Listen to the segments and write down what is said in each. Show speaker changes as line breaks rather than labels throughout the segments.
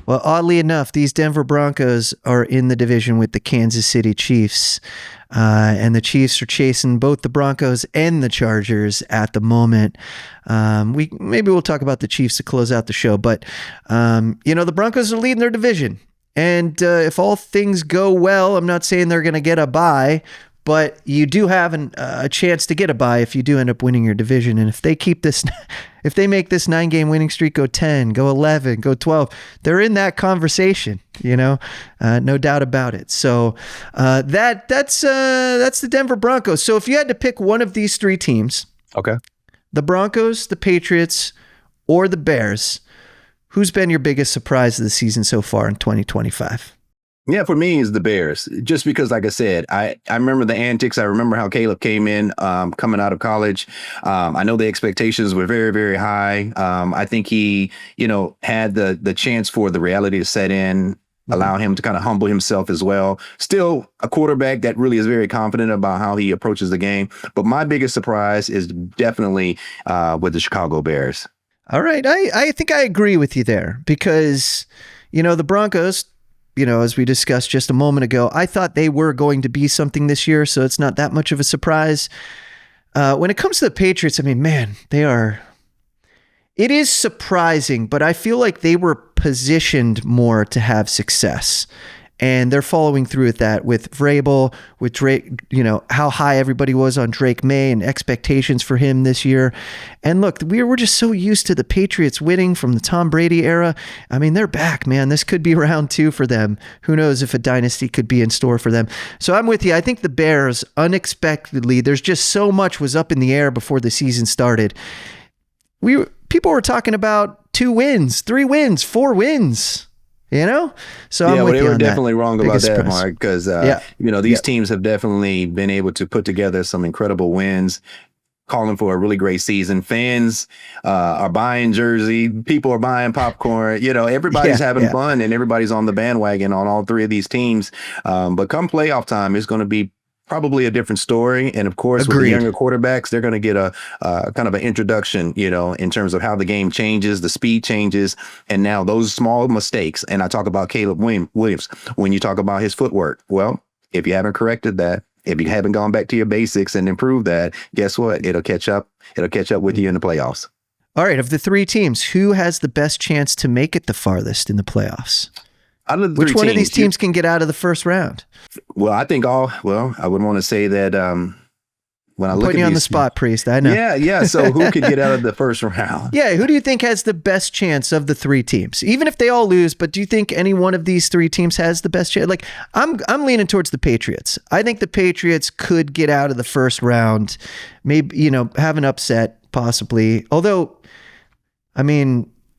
Well, oddly enough, these Denver Broncos are in the division with the Kansas City Chiefs. And the Chiefs are chasing both the Broncos and the Chargers at the moment. Maybe we'll talk about the Chiefs to close out the show, but the Broncos are leading their division. And if all things go well, I'm not saying they're going to get a bye, but you do have a chance to get a bye if you do end up winning your division. And if they keep this, if they make this 9-game winning streak go 10, go 11, go 12, they're in that conversation, no doubt about it. So that's the Denver Broncos. So if you had to pick one of these three teams,
okay,
the Broncos, the Patriots, or the Bears, who's been your biggest surprise of the season so far in 2025?
Yeah, for me, is the Bears. Just because, like I said, I remember the antics. I remember how Caleb came in coming out of college. I know the expectations were very, very high. I think he, had the chance for the reality to set in, allow him to kind of humble himself as well. Still a quarterback that really is very confident about how he approaches the game. But my biggest surprise is definitely with the Chicago Bears.
All right. I think I agree with you there because, the Broncos, as we discussed just a moment ago, I thought they were going to be something this year, so it's not that much of a surprise. When it comes to the Patriots, man, it is surprising, but I feel like they were positioned more to have success. And they're following through with that with Vrabel, with Drake, how high everybody was on Drake May and expectations for him this year. And look, we're just so used to the Patriots winning from the Tom Brady era. They're back, man. This could be round 2 for them. Who knows if a dynasty could be in store for them. So I'm with you. I think the Bears, unexpectedly, there's just so much was up in the air before the season started. People were talking about 2 wins, 3 wins, 4 wins. So I'm with
they
you
were
on
definitely
that.
wrong about that, Mark, because these teams have definitely been able to put together some incredible wins, calling for a really great season. Fans are buying jersey, people are buying popcorn. Everybody's having fun, and everybody's on the bandwagon on all 3 of these teams. But come playoff time, it's going to be probably a different story. And of course, with the younger quarterbacks, they're going to get a kind of an introduction, in terms of how the game changes, the speed changes. And now those small mistakes, and I talk about Caleb Williams, when you talk about his footwork, well, if you haven't corrected that, if you haven't gone back to your basics and improved that, guess what? It'll catch up. It'll catch up with you in the playoffs.
All right. Of the 3 teams, who has the best chance to make it the farthest in the playoffs? Which one of these teams can get out of the first round?
Well, I think I would want to say that when I look at
putting you on the spot, Priest. I know.
Yeah. So who could get out of the first round?
Yeah. Who do you think has the best chance of the 3 teams? Even if they all lose, but do you think any one of these 3 teams has the best chance? Like I'm leaning towards the Patriots. I think the Patriots could get out of the first round, maybe, have an upset possibly. Although,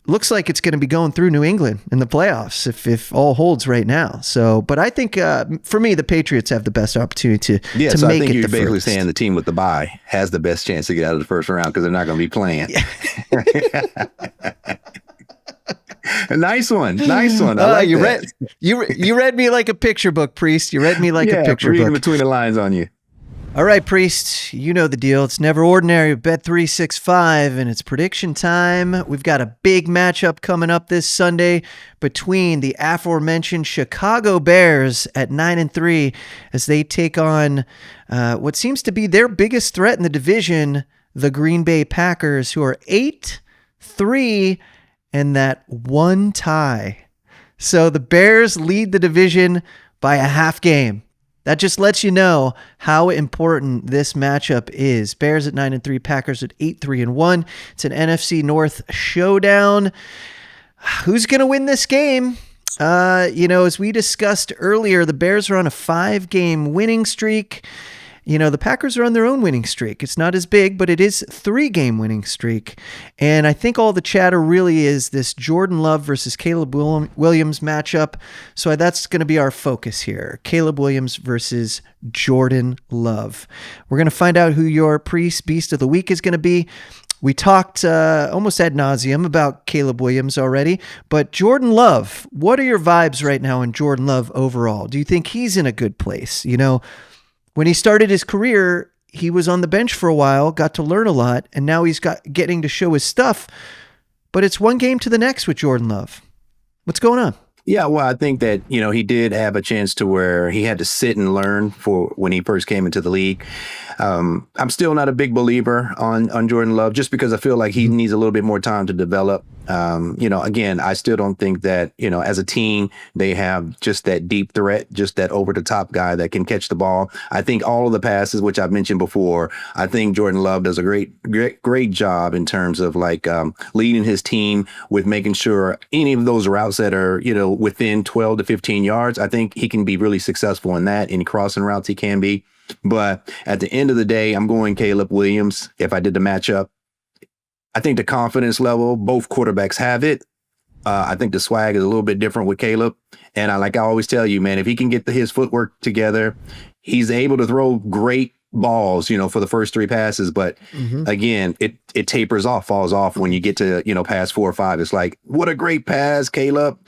looks like it's going to be going through New England in the playoffs if all holds right now. So, but I think for me, the Patriots have the best opportunity to make it.
So I think you're
basically
first. Saying the team with the bye has the best chance to get out of the first round because they're not going to be playing. A nice one. I like
you
that.
You read me like a picture book, Priest. You read me like a picture book.
Reading between the lines on you.
All right, Priest, you know the deal. It's never ordinary with Bet365, and it's prediction time. We've got a big matchup coming up this Sunday between the aforementioned Chicago Bears at 9-3 as they take on what seems to be their biggest threat in the division, the Green Bay Packers, who are 8-3 and that 1 tie. So the Bears lead the division by a half game. That just lets you know how important this matchup is. Bears at 9-3, Packers at 8-3-1. It's an NFC North showdown. Who's going to win this game? As we discussed earlier, the Bears are on a 5-game winning streak. The Packers are on their own winning streak. It's not as big, but it is 3-game winning streak. And I think all the chatter really is this Jordan Love versus Caleb Williams matchup. So that's going to be our focus here. Caleb Williams versus Jordan Love. We're going to find out who your Priest Beast of the Week is going to be. We talked almost ad nauseum about Caleb Williams already, but Jordan Love, what are your vibes right now in Jordan Love overall? Do you think he's in a good place? When he started his career, he was on the bench for a while, got to learn a lot, and now he's getting to show his stuff. But it's one game to the next with Jordan Love. What's going on?
Yeah, well, I think that, he did have a chance to where he had to sit and learn for when he first came into the league. I'm still not a big believer on Jordan Love just because I feel like he needs a little bit more time to develop. Again, I still don't think that, as a team, they have just that deep threat, just that over the top guy that can catch the ball. I think all of the passes, which I've mentioned before, I think Jordan Love does a great job in terms of leading his team with making sure any of those routes that are, within 12 to 15 yards, I think he can be really successful in that. Any crossing routes he can be. But at the end of the day, I'm going Caleb Williams if I did the matchup. I think the confidence level, both quarterbacks have it. I think the swag is a little bit different with Caleb. And I always tell you, man, if he can get his footwork together, he's able to throw great balls, for the first 3 passes. But again, it tapers off, falls off when you get to, pass 4 or 5. It's like, what a great pass, Caleb.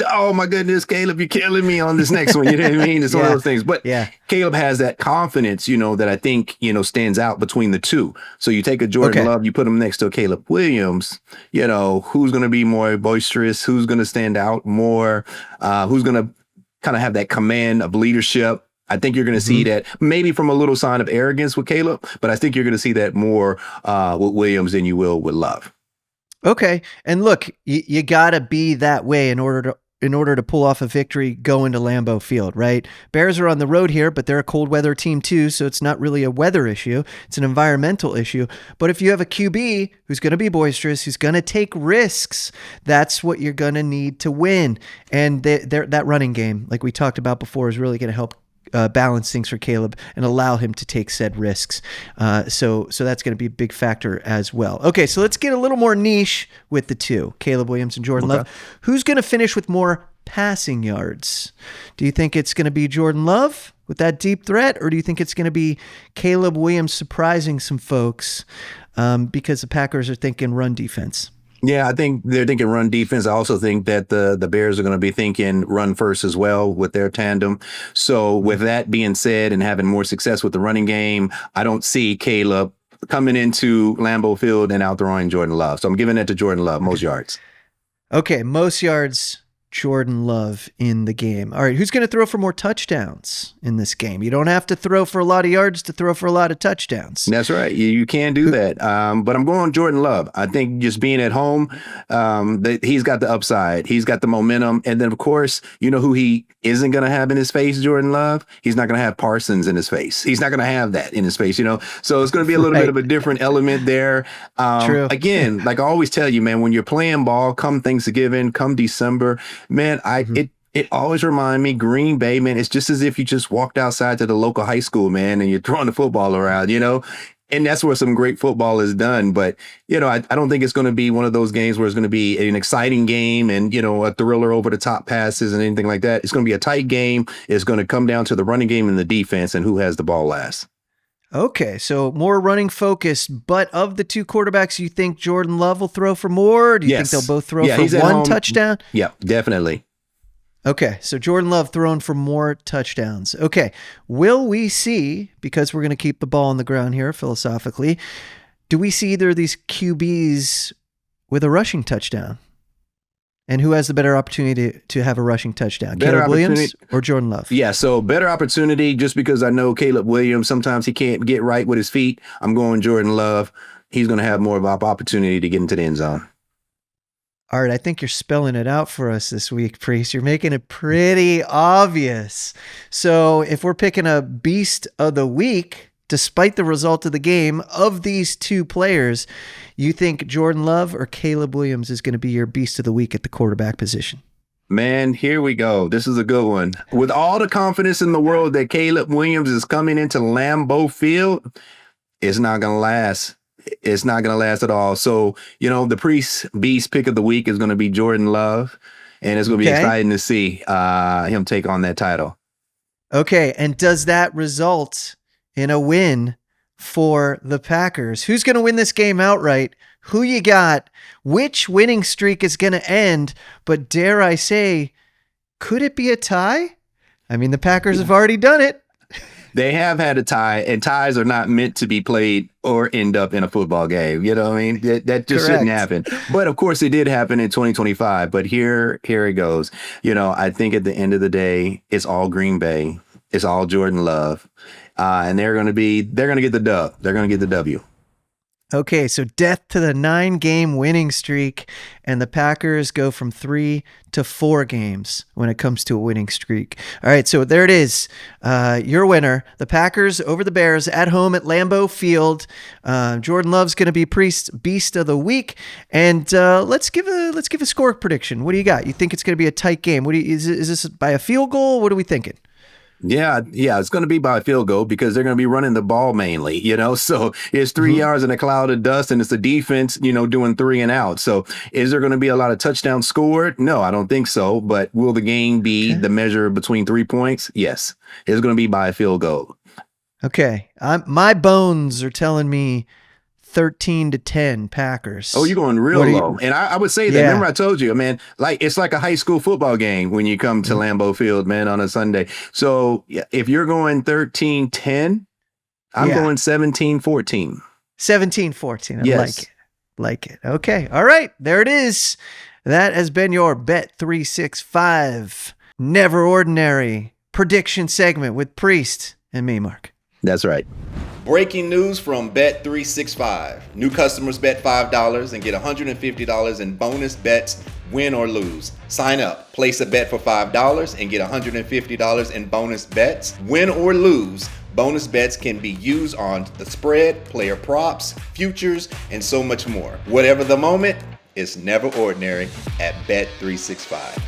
Oh my goodness, Caleb, you're killing me on this next one. You know what I mean? It's one of those things. But Caleb has that confidence, that I think, stands out between the two. So you take a Jordan Love, you put him next to a Caleb Williams, who's going to be more boisterous, who's going to stand out more, who's going to kind of have that command of leadership. I think you're going to see that maybe from a little sign of arrogance with Caleb, but I think you're going to see that more with Williams than you will with Love.
Okay. And look, you got to be that way in order to pull off a victory going to Lambeau Field, right? Bears are on the road here, but they're a cold weather team too, so it's not really a weather issue. It's an environmental issue. But if you have a QB who's going to be boisterous, who's going to take risks, that's what you're going to need to win. And that running game, like we talked about before, is really going to help balance things for Caleb and allow him to take said risks. So that's going to be a big factor as well. Okay, so let's get a little more niche with the two, Caleb Williams and Jordan Love. Who's going to finish with more passing yards? Do you think it's going to be Jordan Love with that deep threat, or do you think it's going to be Caleb Williams surprising some folks because the Packers are thinking run defense?
Yeah, I think they're thinking run defense. I also think that the Bears are going to be thinking run first as well with their tandem. So with that being said and having more success with the running game, I don't see Caleb coming into Lambeau Field and outthrowing Jordan Love. So I'm giving it to Jordan Love, most yards.
Okay, most yards, Jordan Love in the game. All right, who's going to throw for more touchdowns in this game? You don't have to throw for a lot of yards to throw for a lot of touchdowns.
That's right. You can do that. But I'm going Jordan Love. I think just being at home, he's got the upside. He's got the momentum. And then, of course, you know who he isn't going to have in his face, Jordan Love? He's not going to have Parsons in his face. He's not going to have that in his face, So it's going to be a little bit of a different element there.
True.
Again, like I always tell you, man, when you're playing ball, come Thanksgiving, come December, man, it always reminds me, Green Bay, man, it's just as if you just walked outside to the local high school, man, and you're throwing the football around, and that's where some great football is done. But, I don't think it's going to be one of those games where it's going to be an exciting game and, a thriller over the top passes and anything like that. It's going to be a tight game. It's going to come down to the running game and the defense and who has the ball last.
Okay, so more running focused, but of the two quarterbacks, you think Jordan Love will throw for more? Or do you think they'll both throw for one touchdown?
Yeah, definitely.
Okay, so Jordan Love throwing for more touchdowns. Okay, will we see, because we're going to keep the ball on the ground here philosophically, do we see either of these QBs with a rushing touchdown? And who has the better opportunity to have a rushing touchdown? Caleb Williams or Jordan Love?
Yeah, so better opportunity just because I know Caleb Williams, sometimes he can't get right with his feet. I'm going Jordan Love. He's going to have more of an opportunity to get into the end zone.
All right, I think you're spelling it out for us this week, Priest. You're making it pretty obvious. So if we're picking a beast of the week, despite the result of the game, of these two players, you think Jordan Love or Caleb Williams is going to be your beast of the week at the quarterback position?
Man, here we go. This is a good one. With all the confidence in the world that Caleb Williams is coming into Lambeau Field, it's not going to last. It's not going to last at all. So, the Priest Beast pick of the week is going to be Jordan Love, and it's going to be exciting to see him take on that title.
Okay, and does that result in a win for the Packers? Who's going to win this game outright? Who you got? Which winning streak is going to end? But dare I say, could it be a tie? I mean, the Packers have already done it.
they have had a tie, and ties are not meant to be played or end up in a football game. You know what I mean? That just shouldn't happen. But of course, it did happen in 2025. But here it goes. I think at the end of the day, it's all Green Bay. It's all Jordan Love. And they're going to get the dub. They're going to get the W.
Okay, so death to the 9-game winning streak, and the Packers go from 3 to 4 games when it comes to a winning streak. All right, so there it is. Your winner, the Packers over the Bears at home at Lambeau Field. Jordan Love's going to be Priest Beast of the Week, and let's give a score prediction. What do you got? You think it's going to be a tight game? Is this by a field goal? What are we thinking?
Yeah, it's going to be by a field goal because they're going to be running the ball mainly, so it's 3 yards in a cloud of dust, and it's the defense, doing 3 and out. So is there going to be a lot of touchdowns scored? No, I don't think so. But will the game be the measure between 3 points? Yes, it's going to be by a field goal.
Okay, my bones are telling me 13-10 Packers.
Oh, you're going real low. And I would say that. Yeah. Remember I told you, man, it's like a high school football game when you come to Lambeau Field, man, on a Sunday. So if you're going 13-10, I'm going 17-14.
17-14.
Yes.
Like it. Okay. All right. There it is. That has been your Bet365 Never Ordinary prediction segment with Priest and me, Mark.
That's right.
Breaking news from Bet365. New customers bet $5 and get $150 in bonus bets, win or lose. Sign up, place a bet for $5 and get $150 in bonus bets, win or lose. Bonus bets can be used on the spread, player props, futures, and so much more. Whatever the moment, it's never ordinary at Bet365.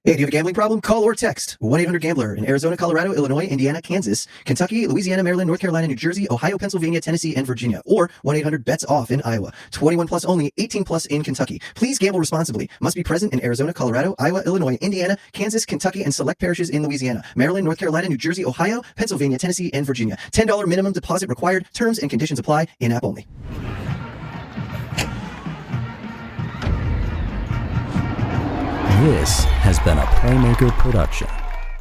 Hey, do you have a gambling problem? Call or text 1-800-GAMBLER in Arizona, Colorado, Illinois, Indiana, Kansas, Kentucky, Louisiana, Maryland, North Carolina, New Jersey, Ohio, Pennsylvania, Tennessee, and Virginia. Or 1-800-BETS-OFF in Iowa. 21 plus only, 18 plus in Kentucky. Please gamble responsibly. Must be present in Arizona, Colorado, Iowa, Illinois, Indiana, Kansas, Kentucky, and select parishes in Louisiana, Maryland, North Carolina, New Jersey, Ohio, Pennsylvania, Tennessee, and Virginia. $10 minimum deposit required. Terms and conditions apply. In-app only.
This has been a Playmaker production.